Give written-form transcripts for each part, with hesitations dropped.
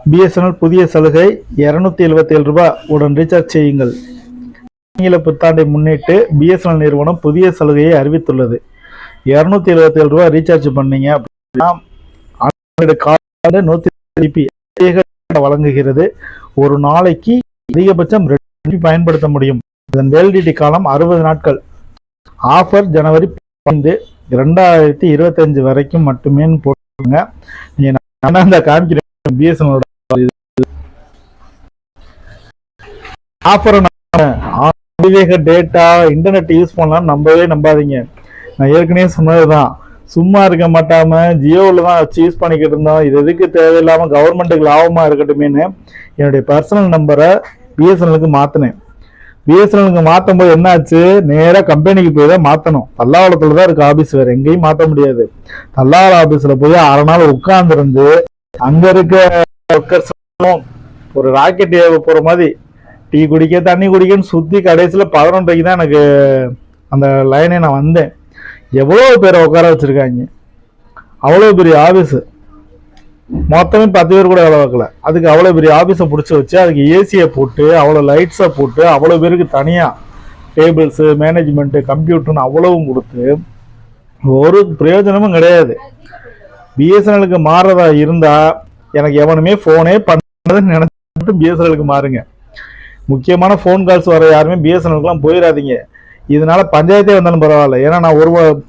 BSNL புதிய சலுகை 277 ரூபாய் உடன் ரீசார்ஜ் செய்யுங்கள். ஆங்கில புத்தாண்டை முன்னிட்டு பிஎஸ்என்எல் நிறுவனம் புதிய சலுகையை அறிவித்துள்ளது. 277 ரூபாய் ரீசார்ஜ் பண்ணீங்க அப்படின்னா 100 வழங்குகிறது. ஒரு நாளைக்கு அதிகபட்சம் 2 பயன்படுத்த முடியும். இதன் வேலிடிட்டி காலம் 60 நாட்கள். ஆஃபர் ஜனவரி 15, 2025 வரைக்கும் மட்டுமே போட்டுருங்க. நீங்க காமிக்கிறேன் பிஎஸ்என்எல் ஆஃபர். அதிவேக டேட்டா இன்டர்நெட் யூஸ் பண்ணலாம் நம்பவே நம்பாதீங்க. நான் ஏற்கனவே சொன்னதுதான், சும்மா இருக்க மாட்டாம ஜியோவில் தான் வச்சு யூஸ் பண்ணிக்கிட்டு இருந்தோம். இது எதுக்கு தேவையில்லாம கவர்மெண்ட்டுக்கு லாபமா இருக்கட்டுமேனு என்னுடைய பர்சனல் நம்பரை பிஎஸ்என்எலுக்கு மாத்தினேன். பிஎஸ்என்எலுக்கு மாற்றும் போது என்ன ஆச்சு, நேராக கம்பெனிக்கு போய் தான் மாற்றணும். தல்லாவளத்துல தான் இருக்கு ஆபீஸ், வேற எங்கேயும் மாற்ற முடியாது. தல்லாவள ஆபீஸ்ல போய் 1/2 நாள் உட்கார்ந்துருந்து அங்க இருக்க ஒரு ராக்கெட் ஏவ போற மாதிரி டீ குடிக்க தண்ணி குடிக்கன்னு சுத்தி கடைசியில 11:30 தான் எனக்கு அந்த லைனே நான் வந்தேன். எவ்வளவு பேரை உட்கார வச்சிருக்காங்க, அவ்வளவு பெரிய ஆபீஸ். மொத்தமே 10 பேர் கூட வேலை வைக்கல. அதுக்கு அவ்வளவு பெரிய ஆபீஸை பிடிச்சி வச்சு அதுக்கு ஏசியை போட்டு அவ்வளவு லைட்ஸை போட்டு அவ்வளவு பேருக்கு தனியா டேபிள்ஸ் மேனேஜ்மெண்ட் கம்ப்யூட்டர்னு அவ்வளவும் கொடுத்து ஒரு பிரயோஜனமும் கிடையாது. பிஎஸ்என்எலுக்கு மாறதா இருந்தா எனக்கு எவனுமே போனே பண்ணதுன்னு நினைச்சிட்டு பிஎஸ்என்எலுக்கு மாறுங்க. முக்கியமான ஃபோன் கால்ஸ் வர யாருமே பிஎஸ்என்எலுக்குலாம் போயிடாதீங்க. இதனால பஞ்சாயத்தே வந்தாலும் பரவாயில்ல. ஏன்னா நான்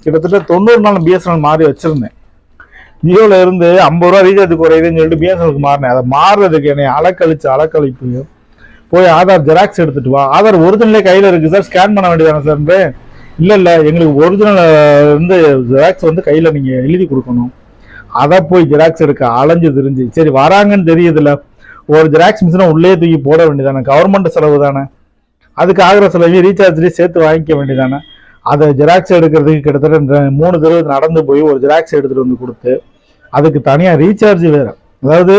கிட்டத்தட்ட 90 நாள் பிஎஸ்என்எல் மாறி வச்சிருந்தேன். ஜியோல இருந்து 50 ரூபா ரீசார்ஜ் குறையுதுன்னு சொல்லிட்டு பிஎஸ்என்எலுக்கு மாறினேன். அதை மாறுறதுக்கு என்னை அலக்கழிப்பு போய் ஆதார் ஜெராக்ஸ் எடுத்துட்டு வா. ஆதார் ஒரிஜினலே கையில இருக்கு சார், ஸ்கேன் பண்ண வேண்டியதானே சார்? இல்ல எங்களுக்கு ஒரிஜினல் இருந்து ஜெராக்ஸ் வந்து கையில நீங்க எழுதி கொடுக்கணும். அதை போய் ஜெராக்ஸ் எடுக்க அலைஞ்சு தெரிஞ்சு சரி வராங்கன்னு தெரியுதுல, ஒரு ஜெராக்ஸ் மிஷினை உள்ளே தூக்கி போட வேண்டியதானே, கவர்மெண்ட் செலவு தானே, அதுக்கு ஆகிற செலவையும் ரீசார்ஜ்லேயே சேர்த்து வாங்கிக்க வேண்டியதானே. அதை ஜெராக்ஸ் எடுக்கிறதுக்கு கிட்டத்தட்ட 3 தடவை நடந்து போய் ஒரு ஜெராக்ஸ் எடுத்துட்டு வந்து கொடுத்து அதுக்கு தனியாக ரீசார்ஜ் வேற. அதாவது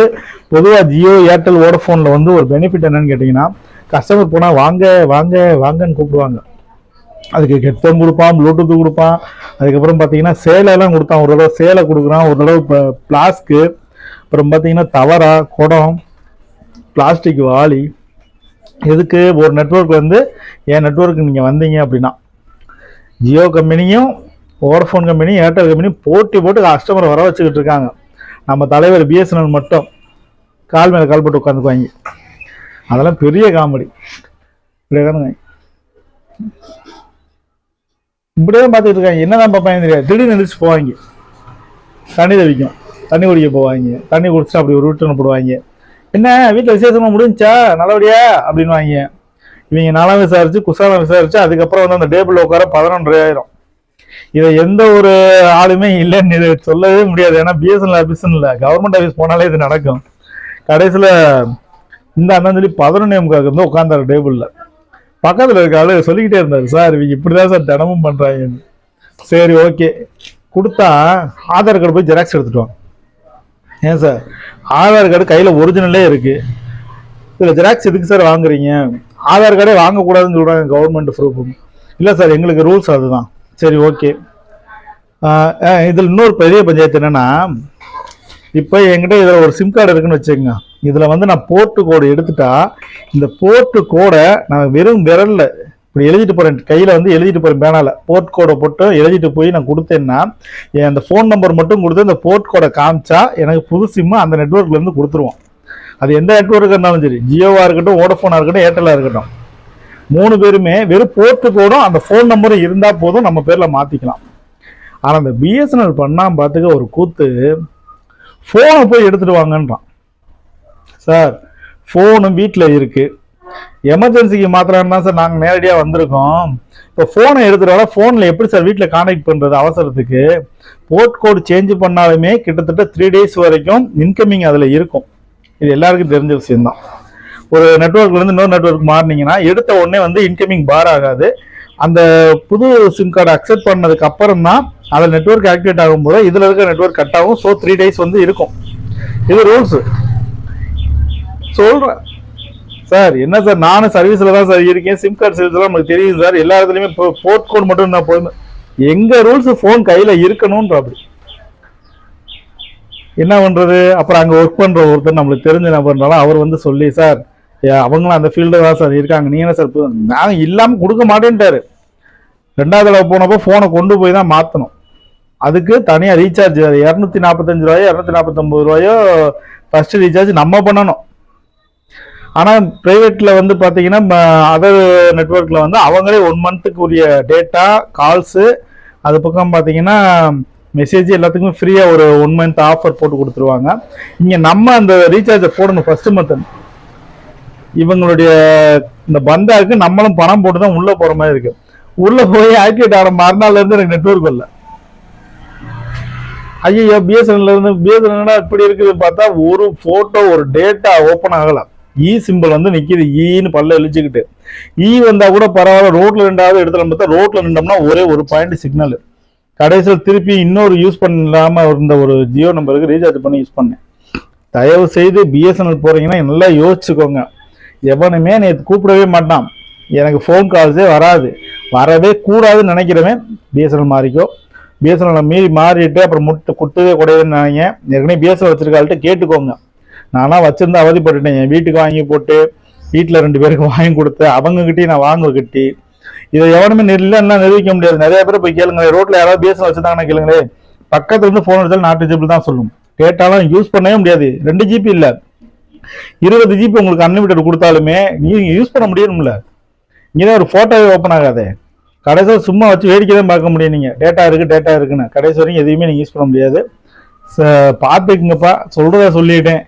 பொதுவாக ஜியோ ஏர்டெல் வோடஃபோனில் வந்து ஒரு பெனிஃபிட் என்னன்னு கேட்டிங்கன்னா, கஸ்டமர் போனால் வாங்க வாங்க வாங்கன்னு கூப்பிடுவாங்க. அதுக்கு ஹெட்ஃபோன் கொடுப்பான், ப்ளூடூத் கொடுப்பான். அதுக்கப்புறம் பார்த்தீங்கன்னா சேலையெல்லாம் கொடுத்தான். ஒரு தடவை சேலை கொடுக்குறான், ஒரு தடவை பிளாஸ்க்கு, அப்புறம் பார்த்தீங்கன்னா தவறா குடம், பிளாஸ்டிக் வாளி. எதுக்கு, ஒரு நெட்ஒர்க்ல இருந்து என் நெட்ஒர்க்கு நீங்கள் வந்தீங்க அப்படின்னா ஜியோ கம்பெனியும் வோடஃபோன் கம்பெனியும் ஏர்டெல் கம்பெனியும் போட்டு கஸ்டமர் வர வச்சுக்கிட்டு இருக்காங்க. நம்ம தலைவர் பிஎஸ்என்எல் மட்டும் கால் மேலே கால் போட்டு உட்காந்துக்குவாங்க. அதெல்லாம் பெரிய காமெடி. இப்படியே பார்த்துட்டு இருக்காங்க. என்னதான் பார்ப்பாங்க தெரியாது. திடீர்னு எழுந்திரிச்சு போவாங்க, தண்ணி தெளிக்கும், தண்ணி குடிக்க போவாங்க. தண்ணி குடிச்சு அப்படி ஒரு விட்டு போடுவாங்க. என்ன வீட்டில் விசேஷமா முடிஞ்சா நல்லபடியா அப்படின்னு வாங்க. இவங்க நலம் விசாரிச்சு குசாலம் விசாரிச்சு அதுக்கப்புறம் வந்து அந்த டேபிள் உட்கார 11:30 இதை எந்த ஒரு ஆளுமே இல்லைன்னு சொல்லவே முடியாது. ஏன்னா பிஎஸ்என்எல் ஆஃபீஸ்ன்னு இல்லை, கவர்மெண்ட் ஆஃபீஸ் போனாலே இது நடக்கும். கடைசியில் இந்த அண்ணன் சொல்லி 11:45 வந்து உட்காந்தாரு டேபிளில். பக்கத்தில் இருக்க ஆளு சொல்லிக்கிட்டே இருந்தாரு, சார் இவங்க இப்படிதான் சார் தினமும் பண்றாங்கன்னு. சரி ஓகே, கொடுத்தா ஆதார் கார்டு போய் ஜெராக்ஸ் எடுத்துட்டு வாங்க. ஏன் சார் ஆதார் கார்டு கையில் ஒரிஜினலே இருக்கு, இதில் ஜெராக்ஸ் எதுக்கு சார் வாங்குறீங்க? ஆதார் கார்டே வாங்கக்கூடாதுன்னு சொல்கிறாங்க கவர்மெண்ட் ப்ரூஃப். இல்லை சார் எங்களுக்கு ரூல்ஸ் அதுதான். சரி ஓகே. இதில் இன்னொரு பெரிய பஞ்சாயத்து என்னன்னா, இப்போ என்கிட்ட இதில் ஒரு சிம் கார்டு இருக்குன்னு வச்சுக்கோங்க. இதில் வந்து நான் போர்ட்டு கோடு எடுத்துட்டா இந்த போர்ட்டு கோடை நான் வெறும் விரலில் இப்படி எழுதிட்டு போகிறேன், கையில் வந்து எழுதிட்டு போகிறேன் பேனால. போர்ட் கோடை போட்டு எழுதிட்டு போய் நான் கொடுத்தேன்னா அந்த ஃபோன் நம்பர் மட்டும் கொடுத்து இந்த போர்ட் கோடை காமிச்சா எனக்கு புது சிம்மு அந்த நெட்ஒர்க்லேருந்து கொடுத்துருவோம். அது எந்த நெட்ஒர்க்காக இருந்தாலும் சரி, ஜியோவாக இருக்கட்டும், வோடஃபோனாக இருக்கட்டும், ஏர்டெல்லாக இருக்கட்டும், 3 பேருமே வெறும் போர்ட்டு கோடும் அந்த ஃபோன் நம்பரும் இருந்தால் போதும், நம்ம பேரில் மாற்றிக்கலாம். ஆனால் அந்த பிஎஸ்என்எல் பண்ணால் பார்த்துக்க ஒரு கூத்து, ஃபோனை போய் எடுத்துட்டு வாங்கன்றான். சார் ஃபோனும் வீட்டில் இருக்கு, எமர்ஜென்சிக்கு மாத்திரம் தான் சார் நாங்கள் நேரடியாக வந்திருக்கோம். இப்போ ஃபோனை எடுத்துட்டு வர ஃபோனில் எப்படி சார் வீட்டில் கான்டாக்ட் பண்ணுறது? அவசரத்துக்கு போர்ட் கோடு சேஞ்ச் பண்ணாலுமே கிட்டத்தட்ட 3 days வரைக்கும் இன்கமிங் அதில் இருக்கும். இது எல்லாருக்கும் தெரிஞ்ச விஷயம்தான். ஒரு நெட்ஒர்க்லேருந்து இன்னொரு நெட்ஒர்க் மாறினீங்கன்னா எடுத்த உடனே வந்து இன்கமிங் பார் ஆகாது. அந்த புது சிம் கார்டை அக்செப்ட் பண்ணதுக்கு அப்புறம் தான் அதில் நெட்ஒர்க் ஆக்டிவேட் ஆகும்போது இதில் இருக்க நெட்ஒர்க் கட் ஆகும். ஸோ 3 days வந்து இருக்கும். இது ரூல்ஸ் சொல்கிறேன். சார் என்ன சார், நானும் சர்வீஸில் தான் சார் இருக்கேன், சிம் கார்டு சர்வீஸ்லாம் நமக்கு தெரியும் சார், எல்லா இடத்துலையுமே போர்ட் கோட் மட்டும் நான் போதும். எங்கள் ரூல்ஸ் ஃபோன் கையில் இருக்கணும்ன்ற அப்படி என்ன பண்ணுறது? அப்புறம் அங்கே ஒர்க் பண்ணுற ஒருத்தர் நம்மளுக்கு தெரிஞ்ச நபர்னாலும் அவர் வந்து சொல்லி, சார் அவங்களும் அந்த ஃபீல்டு தான் சார் இருக்காங்க, நீ என்ன சார் நாங்கள் இல்லாமல் கொடுக்க மாட்டேன்ட்டாரு. 2வது தடவை போனப்போ ஃபோனை கொண்டு போய் தான் மாற்றணும். அதுக்கு தனியாக ரீசார்ஜ் அது 245 ரூபாயோ 249 ரூபாயோ ஃபர்ஸ்ட் ரீசார்ஜ் நம்ம பண்ணணும். ஆனால் ப்ரைவேட்டில் வந்து பார்த்தீங்கன்னா அதர் நெட்ஒர்க்கில் வந்து அவங்களே 1 மந்த்துக்கு உரிய டேட்டா கால்ஸு அது பக்கம் பார்த்தீங்கன்னா மெசேஜ் எல்லாத்துக்குமே ஃப்ரீயாக ஒரு 1 மந்த் ஆஃபர் போட்டு கொடுத்துருவாங்க. இங்கே நம்ம அந்த ரீசார்ஜை போடணும் ஃபர்ஸ்ட் மந்த். இவங்களுடைய இந்த பந்தாவுக்கு நம்மளும் பணம் போட்டு தான் உள்ளே போகிற மாதிரி இருக்கு. உள்ளே போய் ஆக்டிவேட் ஆகிற மறுநாள்லேருந்து எனக்கு நெட்ஒர்க் வரல. ஐயோ பிஎஸ்என்எல் இப்படி இருக்குது பார்த்தா ஒரு ஃபோட்டோ ஒரு டேட்டா ஓப்பன் ஆகலாம். சிம்பிள் வந்து நிற்கிது, ஈன்னு பல்ல இழிச்சுக்கிட்டு. வந்தால் கூட பரவாயில்ல, ரோட்டில் 2வது இடத்துல பார்த்தா ரோட்டில் நின்றோம்னா ஒரே ஒரு பாயிண்ட் சிக்னல். கடைசியில் திருப்பி இன்னொரு யூஸ் பண்ணாமல் இருந்த ஒரு ஜியோ நம்பருக்கு ரீசார்ஜ் பண்ணி யூஸ் பண்ணேன். தயவு செய்து பிஎஸ்என்எல் போகிறீங்கன்னா நல்லா யோசிச்சுக்கோங்க. எவனுமே நேற்று கூப்பிடவே மாட்டான், எனக்கு ஃபோன் கால்ஸே வராது, வரவே கூடாதுன்னு நினைக்கிறவன் பிஎஸ்என்எல் மாறிக்கோ. பிஎஸ்என்எல் மீறி மாறிட்டு அப்புறம் குட்டவே கூடாதுன்னு நினைங்க. ஏற்கனவே பிஎஸ்என்எல் வச்சிருக்காள்கிட்ட கேட்டுக்கோங்க. நான்லாம் வச்சிருந்தா அவதிப்பட்டுட்டேன். என் வீட்டுக்கு வாங்கி போட்டு வீட்டில் 2 பேருக்கு வாங்கி கொடுத்து அவங்ககிட்டயும் நான் வாங்க கட்டி இதை எவனுமே இல்லைன்னா நிரூபிக்க முடியாது. நிறைய பேர் போய் கேளுங்க, ரோட்ல யாராவது பிஎஸ்என்எல் வச்சிருந்தாங்கன்னா கேளுங்களே, பக்கத்துல இருந்து ஃபோன் எடுத்தாலும் நாட் ரீச்சபிள் தான் சொல்லும். கேட்டாலும் யூஸ் பண்ணவே முடியாது. 2 GB இல்லை 20 GB உங்களுக்கு அன்லிமிட்டட் கொடுத்தாலுமே நீங்க யூஸ் பண்ண முடியணும்ல. இங்கேதான் ஒரு போட்டோவே ஓப்பன் ஆகாதே. கடைசியில் சும்மா வச்சு வேடிக்கை தான் பார்க்க முடியும். நீங்கள் டேட்டா இருக்குன்னு கடைசி வரைக்கும் எதையுமே நீங்கள் யூஸ் பண்ண முடியாது. பார்த்துக்குங்கப்பா, சொல்கிறத சொல்லிட்டேன்.